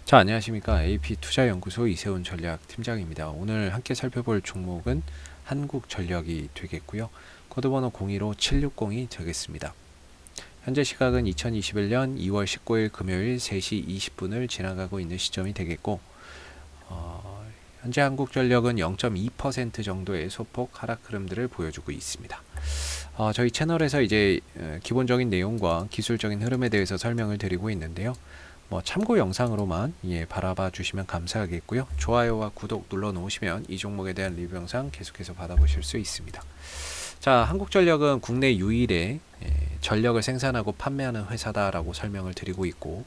자, 안녕하십니까. AP투자연구소 이세훈 전략팀장입니다. 오늘 함께 살펴볼 종목은 한국전력이 되겠고요. 코드번호 025760이 되겠습니다. 현재 시각은 2021년 2월 19일 금요일 3시 20분을 지나가고 있는 시점이 되겠고, 현재 한국전력은 0.2% 정도의 소폭 하락 흐름들을 보여주고 있습니다. 저희 채널에서 이제 기본적인 내용과 기술적인 흐름에 대해서 설명을 드리고 있는데요. 참고 영상으로만 바라봐 주시면 감사하겠고요. 좋아요와 구독 눌러 놓으시면 이 종목에 대한 리뷰 영상 계속해서 받아보실 수 있습니다. 자, 한국전력은 국내 유일의 전력을 생산하고 판매하는 회사다라고 설명을 드리고 있고,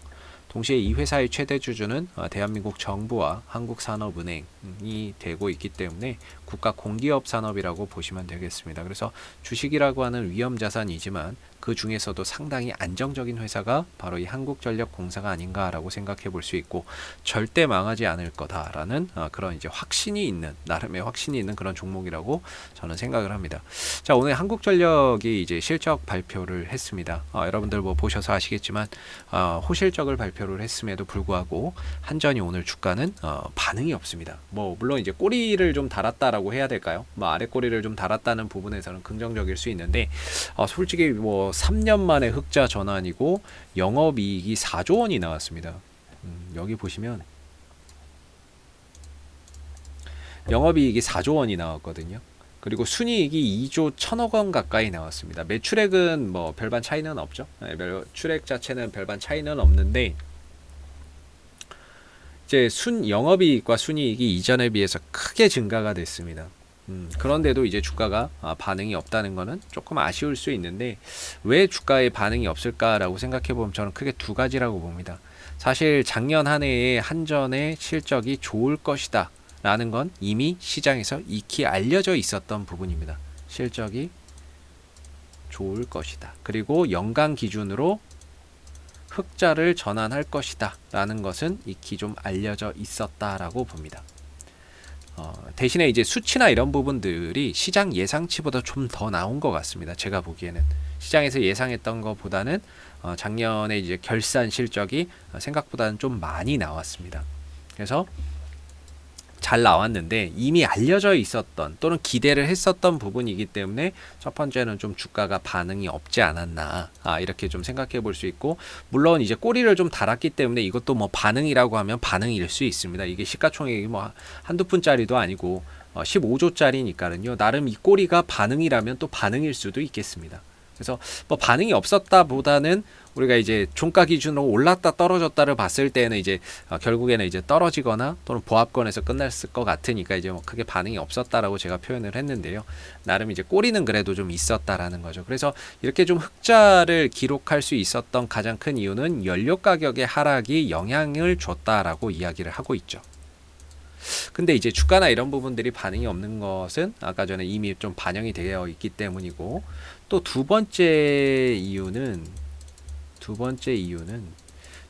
동시에 이 회사의 최대 주주는 대한민국 정부와 한국산업은행이 되고 있기 때문에 국가 공기업 산업이라고 보시면 되겠습니다. 그래서 주식이라고 하는 위험자산이지만 그 중에서도 상당히 안정적인 회사가 바로 이 한국전력공사가 아닌가라고 생각해 볼 수 있고, 절대 망하지 않을 거다라는 그런 이제 확신이 있는, 나름의 확신이 있는 그런 종목이라고 저는 생각을 합니다. 자, 오늘 한국전력이 이제 실적 발표를 했습니다. 여러분들 보셔서 아시겠지만 호실적을 발표를 했음에도 불구하고 한전이 오늘 주가는 반응이 없습니다. 물론 이제 꼬리를 좀 달았다라고 해야 될까요? 아래 꼬리를 좀 달았다는 부분에서는 긍정적일 수 있는데, 솔직히 3년 만에 흑자 전환이고 영업이익이 4조 원이 나왔습니다. 여기 보시면 영업이익이 4조 원이 나왔거든요. 그리고 순이익이 2조 1천억 원 가까이 나왔습니다. 매출액은 별반 차이는 없죠. 매출액 자체는 별반 차이는 없는데, 이제 영업이익과 순이익이 이전에 비해서 크게 증가가 됐습니다. 그런데도 이제 주가가 반응이 없다는 거는 조금 아쉬울 수 있는데, 왜 주가에 반응이 없을까라고 생각해 보면 저는 크게 두 가지라고 봅니다. 사실 작년 한 해에 한전의 실적이 좋을 것이다 라는 건 이미 시장에서 익히 알려져 있었던 부분입니다. 실적이 좋을 것이다. 그리고 연간 기준으로 흑자를 전환할 것이다 라는 것은 익히 좀 알려져 있었다라고 봅니다. 대신에 이제 수치나 이런 부분들이 시장 예상치보다 좀 더 나온 것 같습니다. 제가 보기에는 시장에서 예상했던 것보다는 작년에 이제 결산 실적이 생각보다는 좀 많이 나왔습니다. 그래서 잘 나왔는데 이미 알려져 있었던 또는 기대를 했었던 부분이기 때문에 첫 번째는 좀 주가가 반응이 없지 않았나 이렇게 좀 생각해 볼 수 있고, 물론 이제 꼬리를 좀 달았기 때문에 이것도 반응이라고 하면 반응일 수 있습니다. 이게 시가총액이 한두 푼짜리도 아니고 15조짜리니까는요. 나름 이 꼬리가 반응이라면 또 반응일 수도 있겠습니다. 그래서 반응이 없었다 보다는 우리가 이제 종가 기준으로 올랐다 떨어졌다를 봤을 때는 이제 결국에는 이제 떨어지거나 또는 보합권에서 끝났을 것 같으니까 이제 크게 반응이 없었다라고 제가 표현을 했는데요. 나름 이제 꼬리는 그래도 좀 있었다라는 거죠. 그래서 이렇게 좀 흑자를 기록할 수 있었던 가장 큰 이유는 연료 가격의 하락이 영향을 줬다라고 이야기를 하고 있죠. 근데 이제 주가나 이런 부분들이 반응이 없는 것은 아까 전에 이미 좀 반영이 되어 있기 때문이고, 또 두 번째 이유는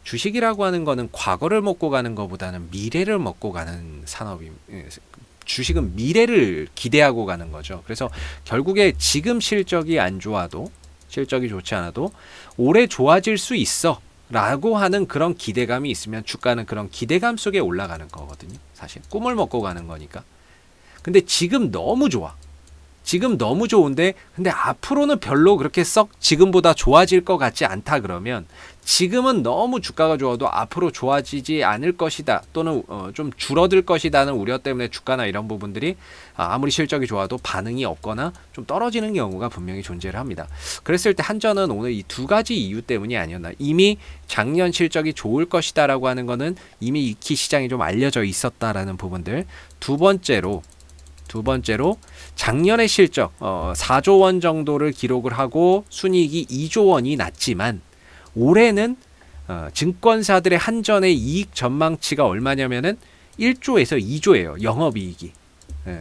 주식이라고 하는 거는 과거를 먹고 가는 것보다는 미래를 먹고 가는 산업입니다. 주식은 미래를 기대하고 가는 거죠. 그래서 결국에 지금 실적이 안 좋아도, 실적이 좋지 않아도 올해 좋아질 수 있어 라고 하는 그런 기대감이 있으면 주가는 그런 기대감 속에 올라가는 거거든요. 사실 꿈을 먹고 가는 거니까. 근데 지금 너무 좋아. 지금 너무 좋은데 근데 앞으로는 별로 그렇게 썩 지금보다 좋아질 것 같지 않다 그러면, 지금은 너무 주가가 좋아도 앞으로 좋아지지 않을 것이다 또는 좀 줄어들 것이다는 우려 때문에 주가나 이런 부분들이 아무리 실적이 좋아도 반응이 없거나 좀 떨어지는 경우가 분명히 존재를 합니다. 그랬을 때 한전은 오늘 이 두 가지 이유 때문이 아니었나. 이미 작년 실적이 좋을 것이다 라고 하는 거는 이미 익히 시장에 좀 알려져 있었다라는 부분들. 두 번째로 작년의 실적 4조 원 정도를 기록을 하고 순이익이 2조 원이 났지만, 올해는 증권사들의 한전의 이익 전망치가 얼마냐면은 1조에서 2조예요. 영업이익이.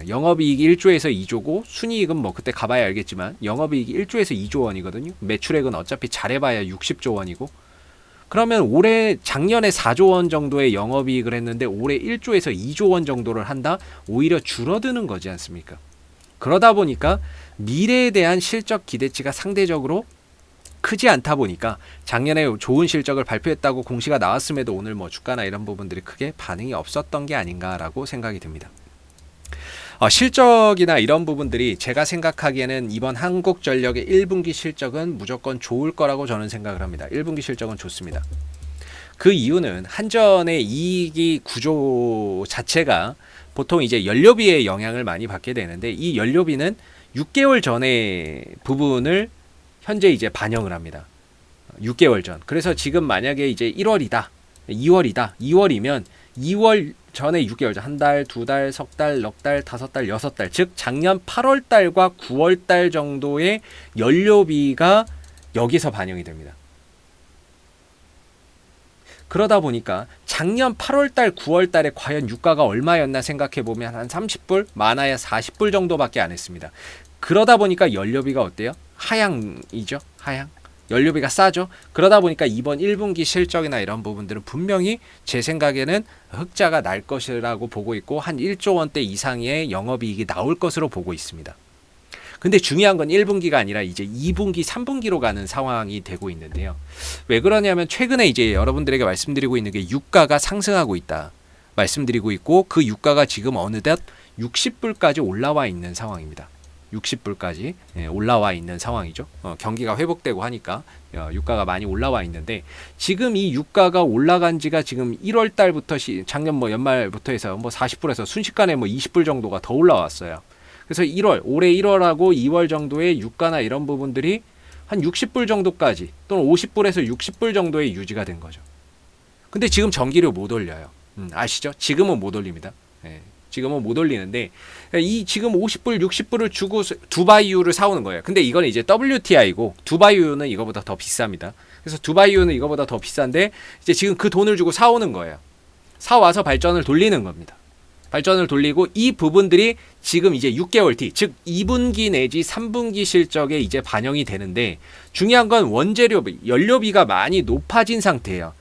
영업이익이 1조에서 2조고 순이익은 그때 가봐야 알겠지만 영업이익이 1조에서 2조 원이거든요. 매출액은 어차피 잘해봐야 60조 원이고, 그러면 올해 작년에 4조 원 정도의 영업이익을 했는데 올해 1조에서 2조 원 정도를 한다? 오히려 줄어드는 거지 않습니까? 그러다 보니까 미래에 대한 실적 기대치가 상대적으로 크지 않다 보니까 작년에 좋은 실적을 발표했다고 공시가 나왔음에도 오늘 뭐 주가나 이런 부분들이 크게 반응이 없었던 게 아닌가라고 생각이 듭니다. 실적이나 이런 부분들이 제가 생각하기에는 이번 한국전력의 1분기 실적은 무조건 좋을 거라고 저는 생각을 합니다. 1분기 실적은 좋습니다. 그 이유는 한전의 이익이 구조 자체가 보통 이제 연료비의 영향을 많이 받게 되는데, 이 연료비는 6개월 전의 부분을 현재 이제 반영을 합니다. 6개월 전. 그래서 지금 만약에 이제 1월이다, 2월이다, 2월이면 2월 전에 6개월 전, 한 달, 두 달, 석 달, 넉 달, 다섯 달, 여섯 달, 즉 작년 8월 달과 9월 달 정도의 연료비가 여기서 반영이 됩니다. 그러다 보니까 작년 8월 달, 9월 달에 과연 유가가 얼마였나 생각해 보면 한 30불, 많아야 40불 정도밖에 안 했습니다. 그러다 보니까 연료비가 어때요? 하향이죠. 하향. 연료비가 싸죠. 그러다 보니까 이번 1분기 실적이나 이런 부분들은 분명히 제 생각에는 흑자가 날 것이라고 보고 있고, 한 1조 원대 이상의 영업이익이 나올 것으로 보고 있습니다. 근데 중요한 건 1분기가 아니라 이제 2분기, 3분기로 가는 상황이 되고 있는데요. 왜 그러냐면 최근에 이제 여러분들에게 말씀드리고 있는 게 유가가 상승하고 있다 말씀드리고 있고, 그 유가가 지금 어느덧 60불까지 올라와 있는 상황입니다. 60불까지 올라와 있는 상황이죠. 경기가 회복되고 하니까 유가가 많이 올라와 있는데, 지금 이 유가가 올라간 지가 지금 1월 달부터 작년 뭐 연말부터 해서 뭐 40불에서 순식간에 뭐 20불 정도가 더 올라왔어요. 그래서 1월, 올해 1월하고 2월 정도의 유가나 이런 부분들이 한 60불 정도까지, 또는 50불에서 60불 정도의 유지가 된 거죠. 근데 지금 전기료 못 올려요. 아시죠? 지금은 못 올립니다. 지금은 못 올리는데, 이 지금 50불, 60불을 주고 두바이유를 사오는 거예요. 근데 이건 이제 WTI고, 두바이유는 이거보다 더 비쌉니다. 그래서 두바이유는 이거보다 더 비싼데, 이제 지금 그 돈을 주고 사오는 거예요. 사와서 발전을 돌리는 겁니다. 발전을 돌리고, 이 부분들이 지금 이제 6개월 뒤, 즉 2분기 내지 3분기 실적에 이제 반영이 되는데, 중요한 건 원재료비, 연료비가 많이 높아진 상태예요.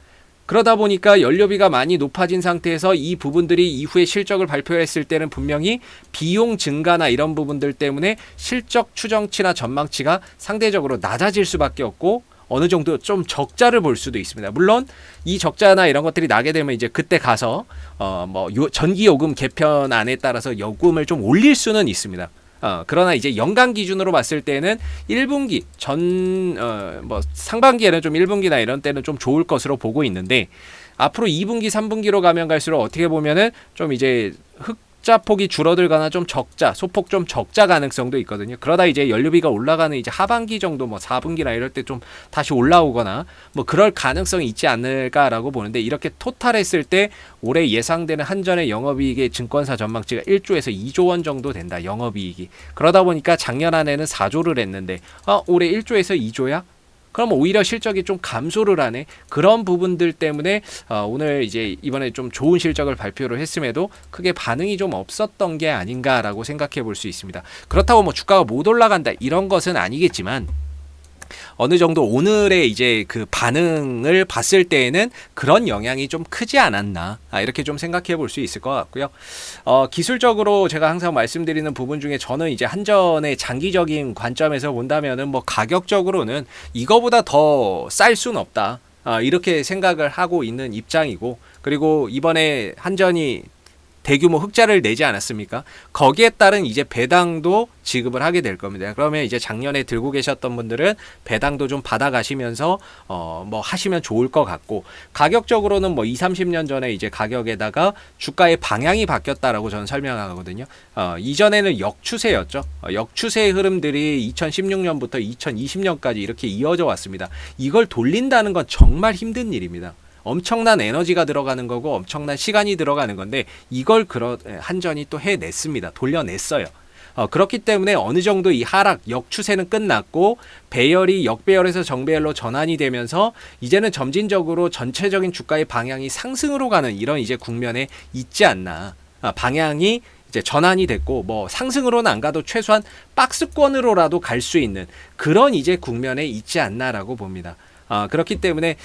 그러다 보니까 연료비가 많이 높아진 상태에서 이 부분들이 이후에 실적을 발표했을 때는 분명히 비용 증가나 이런 부분들 때문에 실적 추정치나 전망치가 상대적으로 낮아질 수밖에 없고, 어느 정도 좀 적자를 볼 수도 있습니다. 물론 이 적자나 이런 것들이 나게 되면 이제 그때 가서 전기요금 개편안에 따라서 요금을 좀 올릴 수는 있습니다. 그러나 이제 연간 기준으로 봤을 때는 1분기 상반기에는 좀 1분기나 이런 때는 좀 좋을 것으로 보고 있는데, 앞으로 2분기, 3분기로 가면 갈수록 어떻게 보면은 좀 이제 흑자폭이 줄어들거나 좀 적자, 소폭 좀 적자 가능성도 있거든요. 그러다 이제 연료비가 올라가는 이제 하반기 정도, 뭐 4분기나 이럴 때 좀 다시 올라오거나 뭐 그럴 가능성이 있지 않을까라고 보는데, 이렇게 토탈했을 때 올해 예상되는 한전의 영업이익의 증권사 전망치가 1조에서 2조 원 정도 된다, 영업이익이. 그러다 보니까 작년 한 해는 4조를 했는데 올해 1조에서 2조야? 그럼 오히려 실적이 좀 감소를 하네. 그런 부분들 때문에 오늘 이제 이번에 좀 좋은 실적을 발표를 했음에도 크게 반응이 좀 없었던 게 아닌가라고 생각해 볼 수 있습니다. 그렇다고 뭐 주가가 못 올라간다 이런 것은 아니겠지만, 어느 정도 오늘의 이제 그 반응을 봤을 때에는 그런 영향이 좀 크지 않았나, 이렇게 좀 생각해 볼 수 있을 것 같고요. 기술적으로 제가 항상 말씀드리는 부분 중에, 저는 이제 한전의 장기적인 관점에서 본다면은 뭐 가격적으로는 이거보다 더 쌀 수는 없다, 이렇게 생각을 하고 있는 입장이고, 그리고 이번에 한전이 대규모 흑자를 내지 않았습니까? 거기에 따른 이제 배당도 지급을 하게 될 겁니다. 그러면 이제 작년에 들고 계셨던 분들은 배당도 좀 받아가시면서 뭐 하시면 좋을 것 같고, 가격적으로는 뭐 20-30년 전에 이제 가격에다가 주가의 방향이 바뀌었다라고 저는 설명하거든요. 이전에는 역추세였죠. 역추세의 흐름들이 2016년부터 2020년까지 이렇게 이어져 왔습니다. 이걸 돌린다는 건 정말 힘든 일입니다. 엄청난 에너지가 들어가는 거고 엄청난 시간이 들어가는 건데, 이걸 한전이 또 해냈습니다. 돌려냈어요. 그렇기 때문에 어느 정도 이 하락 역추세는 끝났고, 배열이 역배열에서 정배열로 전환이 되면서 이제는 점진적으로 전체적인 주가의 방향이 상승으로 가는 이런 이제 국면에 있지 않나. 방향이 이제 전환이 됐고, 뭐 상승으로는 안 가도 최소한 박스권으로라도 갈 수 있는 그런 이제 국면에 있지 않나라고 봅니다. 그렇기 때문에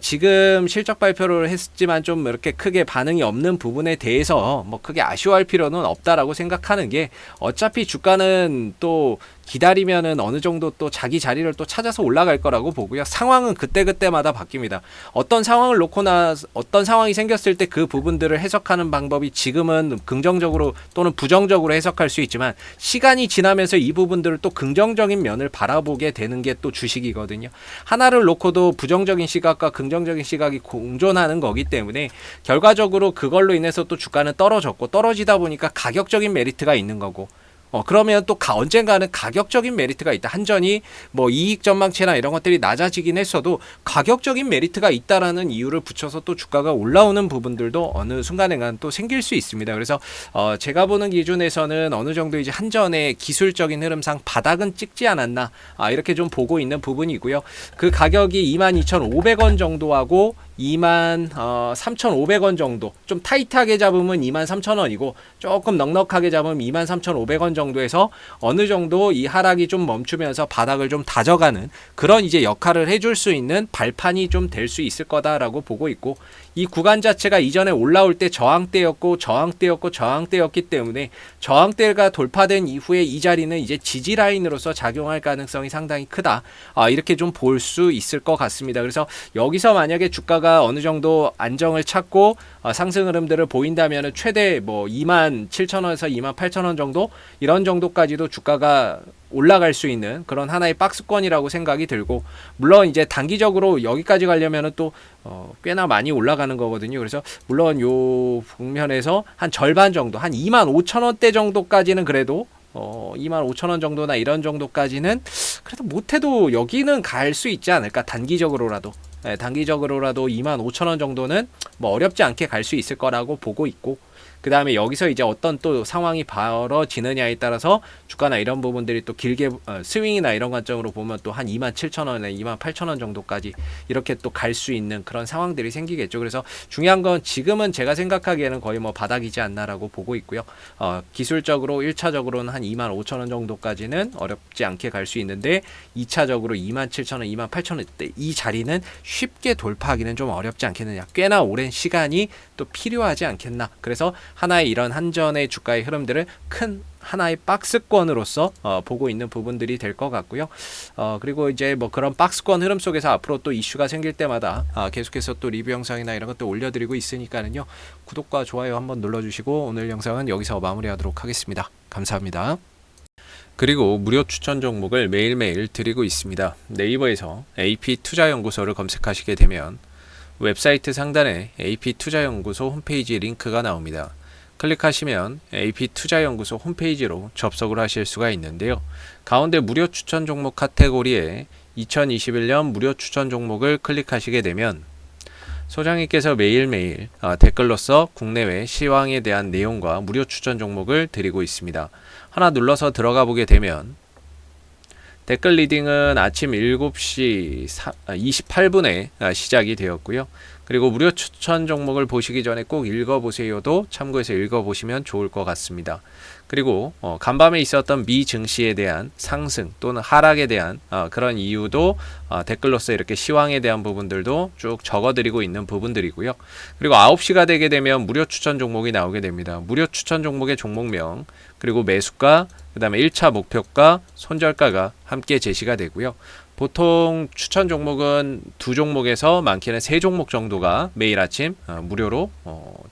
지금 실적 발표를 했지만 좀 이렇게 크게 반응이 없는 부분에 대해서 뭐 크게 아쉬워할 필요는 없다라고 생각하는 게, 어차피 주가는 또 기다리면은 어느 정도 또 자기 자리를 또 찾아서 올라갈 거라고 보고요. 상황은 그때그때마다 바뀝니다. 어떤 상황을 놓거나 어떤 상황이 생겼을 때 그 부분들을 해석하는 방법이 지금은 긍정적으로 또는 부정적으로 해석할 수 있지만 시간이 지나면서 이 부분들을 또 긍정적인 면을 바라보게 되는 게 또 주식이거든요. 하나를 놓고도 부정적인 시각과 긍정적인 시각이 공존하는 거기 때문에 결과적으로 그걸로 인해서 또 주가는 떨어졌고 떨어지다 보니까 가격적인 메리트가 있는 거고 그러면 또 언젠가는 가격적인 메리트가 있다. 한전이 뭐 이익 전망치나 이런 것들이 낮아지긴 했어도 가격적인 메리트가 있다라는 이유를 붙여서 또 주가가 올라오는 부분들도 어느 순간에는 또 생길 수 있습니다. 그래서 제가 보는 기준에서는 어느 정도 이제 한전의 기술적인 흐름상 바닥은 찍지 않았나 이렇게 좀 보고 있는 부분이고요. 그 가격이 22,500원 정도하고 23,500원 정도, 좀 타이트하게 잡으면 23,000원이고 조금 넉넉하게 잡으면 23,500원 정도에서 어느 정도 이 하락이 좀 멈추면서 바닥을 좀 다져가는 그런 이제 역할을 해줄 수 있는 발판이 좀 될 수 있을 거다라고 보고 있고, 이 구간 자체가 이전에 올라올 때 저항대였기 때문에 저항대가 돌파된 이후에 이 자리는 이제 지지 라인으로서 작용할 가능성이 상당히 크다. 이렇게 좀 볼 수 있을 것 같습니다. 그래서 여기서 만약에 주가가 어느 정도 안정을 찾고 상승 흐름들을 보인다면 최대 뭐 27,000원에서 28,000원 정도 이런 정도까지도 주가가 올라갈 수 있는 그런 하나의 박스권이라고 생각이 들고, 물론 이제 단기적으로 여기까지 가려면은 또 꽤나 많이 올라가는 거거든요. 그래서 물론 요 국면에서 한 절반 정도, 한 25,000원대 정도까지는 그래도 25,000원 정도나 이런 정도까지는 그래도 못해도 여기는 갈 수 있지 않을까. 단기적으로라도 25,000원 정도는 뭐 어렵지 않게 갈 수 있을 거라고 보고 있고, 그 다음에 여기서 이제 어떤 또 상황이 벌어지느냐에 따라서 주가나 이런 부분들이 또 길게 스윙이나 이런 관점으로 보면 또 한 27,000원에 28,000원 정도까지 이렇게 또 갈 수 있는 그런 상황들이 생기겠죠. 그래서 중요한 건 지금은 제가 생각하기에는 거의 뭐 바닥이지 않나라고 보고 있고요. 기술적으로 1차적으로는 한 25,000원 정도까지는 어렵지 않게 갈 수 있는데 2차적으로 27,000원, 28,000원대 이 자리는 쉽게 돌파하기는 좀 어렵지 않겠느냐. 꽤나 오랜 시간이 또 필요하지 않겠나. 그래서 하나의 이런 한전의 주가의 흐름들을 큰 하나의 박스권으로서 보고 있는 부분들이 될 것 같고요. 그리고 이제 뭐 그런 박스권 흐름 속에서 앞으로 또 이슈가 생길 때마다 계속해서 또 리뷰 영상이나 이런 것도 올려드리고 있으니까는요. 구독과 좋아요 한번 눌러주시고 오늘 영상은 여기서 마무리하도록 하겠습니다. 감사합니다. 그리고 무료 추천 종목을 매일매일 드리고 있습니다. 네이버에서 AP투자연구소를 검색하시게 되면 웹사이트 상단에 AP투자연구소 홈페이지 링크가 나옵니다. 클릭하시면 AP투자연구소 홈페이지로 접속을 하실 수가 있는데요. 가운데 무료 추천 종목 카테고리에 2021년 무료 추천 종목을 클릭하시게 되면 소장님께서 매일매일 댓글로서 국내외 시황에 대한 내용과 무료 추천 종목을 드리고 있습니다. 하나 눌러서 들어가 보게 되면 댓글 리딩은 아침 7시 28분에 시작이 되었고요. 그리고 무료 추천 종목을 보시기 전에 꼭 읽어보세요도 참고해서 읽어보시면 좋을 것 같습니다. 그리고 간밤에 있었던 미 증시에 대한 상승 또는 하락에 대한 그런 이유도 댓글로서 이렇게 시황에 대한 부분들도 쭉 적어드리고 있는 부분들이고요. 그리고 9시가 되게 되면 무료 추천 종목이 나오게 됩니다. 무료 추천 종목의 종목명, 그리고 매수가, 그 다음에 1차 목표가, 손절가가 함께 제시가 되고요. 보통 추천 종목은 2종목에서 많게는 3종목 정도가 매일 아침 무료로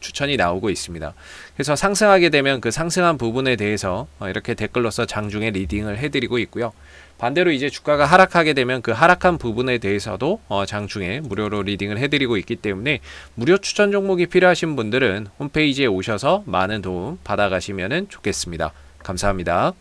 추천이 나오고 있습니다. 그래서 상승하게 되면 그 상승한 부분에 대해서 이렇게 댓글로서 장중에 리딩을 해드리고 있고요. 반대로 이제 주가가 하락하게 되면 그 하락한 부분에 대해서도 장중에 무료로 리딩을 해드리고 있기 때문에 무료 추천 종목이 필요하신 분들은 홈페이지에 오셔서 많은 도움 받아가시면 좋겠습니다. 감사합니다.